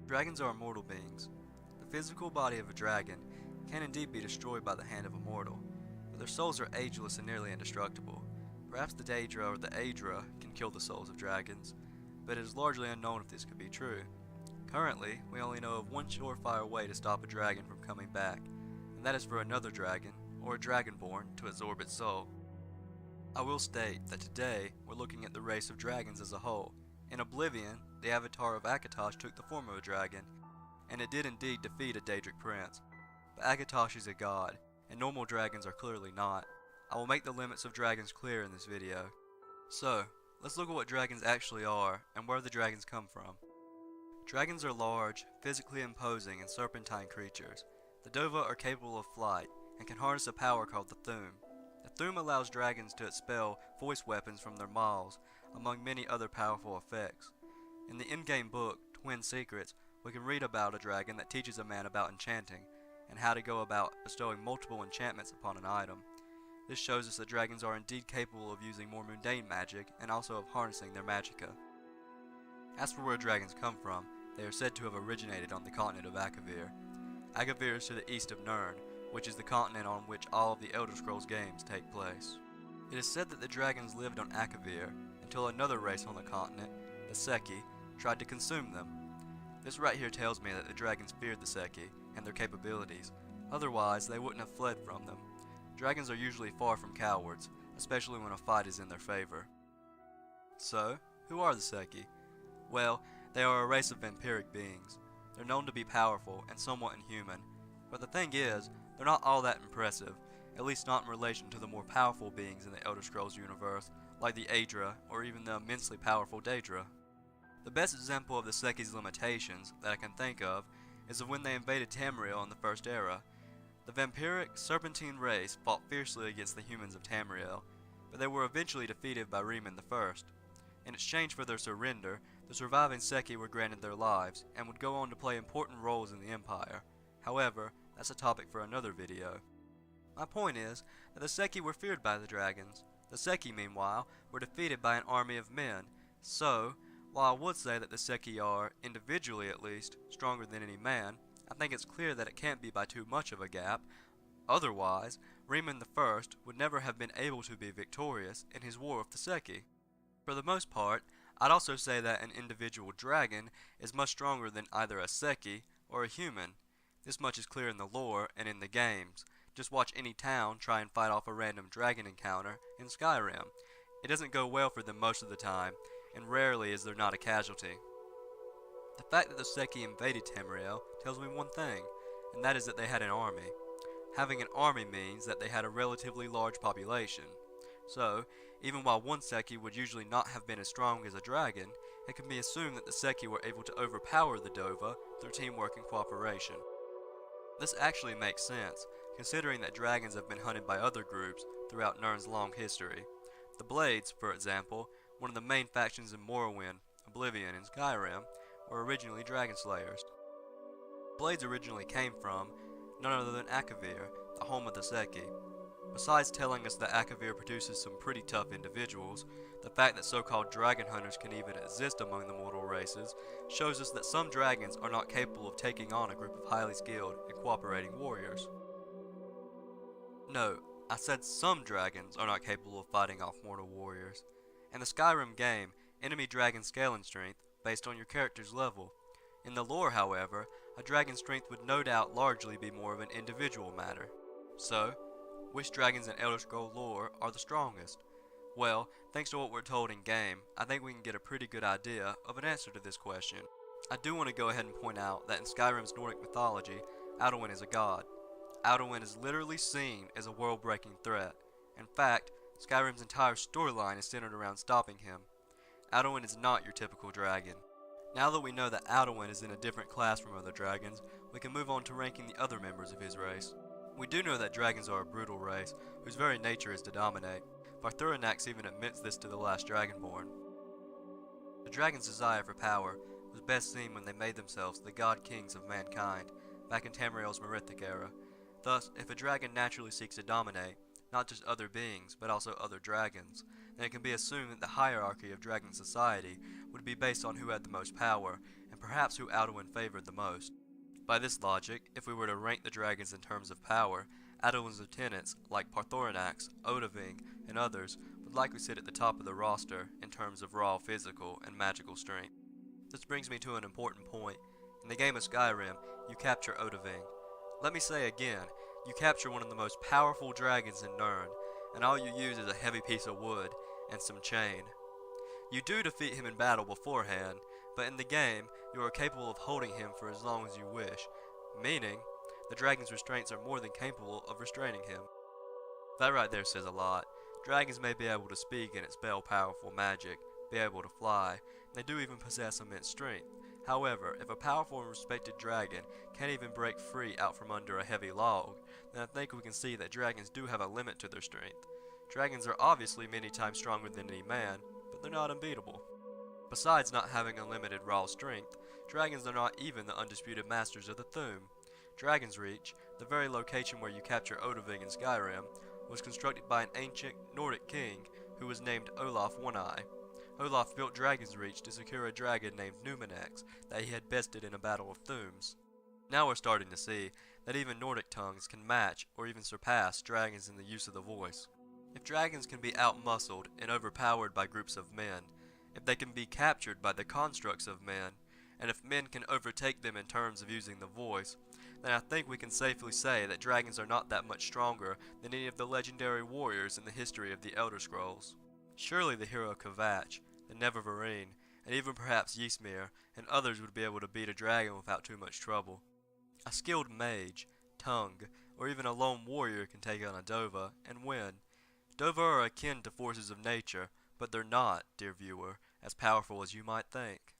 Dragons are immortal beings. The physical body of a dragon can indeed be destroyed by the hand of a mortal, but their souls are ageless and nearly indestructible. Perhaps the Daedra or the Aedra can kill the souls of dragons, but it is largely unknown if this could be true. Currently, we only know of one surefire way to stop a dragon from coming back, and that is for another dragon, or a dragonborn, to absorb its soul. I will state that today we're looking at the race of dragons as a whole. In Oblivion, the avatar of Akatosh took the form of a dragon, and it did indeed defeat a Daedric prince. But Akatosh is a god, and normal dragons are clearly not. I will make the limits of dragons clear in this video. So, let's look at what dragons actually are, and where the dragons come from. Dragons are large, physically imposing, and serpentine creatures. The Dova are capable of flight, and can harness a power called the Thume. The Thume allows dragons to expel voice weapons from their maws, among many other powerful effects. In the in-game book, Twin Secrets, we can read about a dragon that teaches a man about enchanting, and how to go about bestowing multiple enchantments upon an item. This shows us that dragons are indeed capable of using more mundane magic, and also of harnessing their magicka. As for where dragons come from, they are said to have originated on the continent of Akavir. Akavir is to the east of Nirn, which is the continent on which all of the Elder Scrolls games take place. It is said that the dragons lived on Akavir until another race on the continent, the Seki, tried to consume them. This right here tells me that the dragons feared the Seki and their capabilities, otherwise they wouldn't have fled from them. Dragons are usually far from cowards, especially when a fight is in their favor. So, who are the Seki? Well, they are a race of vampiric beings. They're known to be powerful and somewhat inhuman, but the thing is, they're not all that impressive, at least not in relation to the more powerful beings in the Elder Scrolls universe, like the Aedra or even the immensely powerful Daedra. The best example of the Seki's limitations that I can think of is of when they invaded Tamriel in the First Era. The vampiric, serpentine race fought fiercely against the humans of Tamriel, but they were eventually defeated by Riemann I. In exchange for their surrender, the surviving Seki were granted their lives, and would go on to play important roles in the Empire. However, that's a topic for another video. My point is that the Seki were feared by the dragons. The Seki, meanwhile, were defeated by an army of men. So, while I would say that the Seki are, individually at least, stronger than any man, I think it's clear that it can't be by too much of a gap. Otherwise, Riemann I would never have been able to be victorious in his war with the Seki. For the most part, I'd also say that an individual dragon is much stronger than either a Seki or a human. This much is clear in the lore and in the games. Just watch any town try and fight off a random dragon encounter in Skyrim. It doesn't go well for them most of the time, and rarely is there not a casualty. The fact that the Seki invaded Tamriel tells me one thing, and that is that they had an army. Having an army means that they had a relatively large population. So, even while one Seki would usually not have been as strong as a dragon, it can be assumed that the Seki were able to overpower the Dova through teamwork and cooperation. This actually makes sense, considering that dragons have been hunted by other groups throughout Nirn's long history. The Blades, for example, one of the main factions in Morrowind, Oblivion, and Skyrim, were originally dragon slayers. Blades originally came from none other than Akavir, the home of the Seki. Besides telling us that Akavir produces some pretty tough individuals, the fact that so-called dragon hunters can even exist among the mortal races shows us that some dragons are not capable of taking on a group of highly skilled and cooperating warriors. No, I said some dragons are not capable of fighting off mortal warriors. In the Skyrim game, enemy dragons scale in strength based on your character's level. In the lore, however, a dragon's strength would no doubt largely be more of an individual matter. So, which dragons in Elder Scrolls lore are the strongest? Well, thanks to what we're told in game, I think we can get a pretty good idea of an answer to this question. I do want to go ahead and point out that in Skyrim's Nordic mythology, Alduin is a god. Alduin is literally seen as a world-breaking threat. In fact, Skyrim's entire storyline is centered around stopping him. Alduin is not your typical dragon. Now that we know that Alduin is in a different class from other dragons, we can move on to ranking the other members of his race. We do know that dragons are a brutal race, whose very nature is to dominate. Varthuranax even admits this to the last Dragonborn. The dragon's desire for power was best seen when they made themselves the god kings of mankind, back in Tamriel's Merithic era. Thus, if a dragon naturally seeks to dominate, not just other beings, but also other dragons, and it can be assumed that the hierarchy of dragon society would be based on who had the most power, and perhaps who Alduin favored the most. By this logic, if we were to rank the dragons in terms of power, Alduin's lieutenants, like Parthornax, Oblivion, and others, would likely sit at the top of the roster in terms of raw physical and magical strength. This brings me to an important point. In the game of Skyrim, you capture Oblivion. Let me say again, you capture one of the most powerful dragons in Nirn, and all you use is a heavy piece of wood and some chain. You do defeat him in battle beforehand, but in the game, you are capable of holding him for as long as you wish, meaning, the dragon's restraints are more than capable of restraining him. That right there says a lot. Dragons may be able to speak and expel powerful magic, be able to fly, and they do even possess immense strength. However, if a powerful and respected dragon can't even break free out from under a heavy log, then I think we can see that dragons do have a limit to their strength. Dragons are obviously many times stronger than any man, but they're not unbeatable. Besides not having unlimited raw strength, dragons are not even the undisputed masters of the Thu'um. Dragon's Reach, the very location where you capture Oblivion in Skyrim, was constructed by an ancient Nordic king who was named Olaf One-Eye. Olaf built Dragon's Reach to secure a dragon named Numenex that he had bested in a battle of Thu'ums. Now we're starting to see that even Nordic tongues can match or even surpass dragons in the use of the voice. If dragons can be outmuscled and overpowered by groups of men, if they can be captured by the constructs of men, and if men can overtake them in terms of using the voice, then I think we can safely say that dragons are not that much stronger than any of the legendary warriors in the history of the Elder Scrolls. Surely the hero Kvatch, the Neververine, and even perhaps Ysmir and others would be able to beat a dragon without too much trouble. A skilled mage, tongue, or even a lone warrior can take on a Dova and win. Dova are akin to forces of nature, but they're not, dear viewer, as powerful as you might think.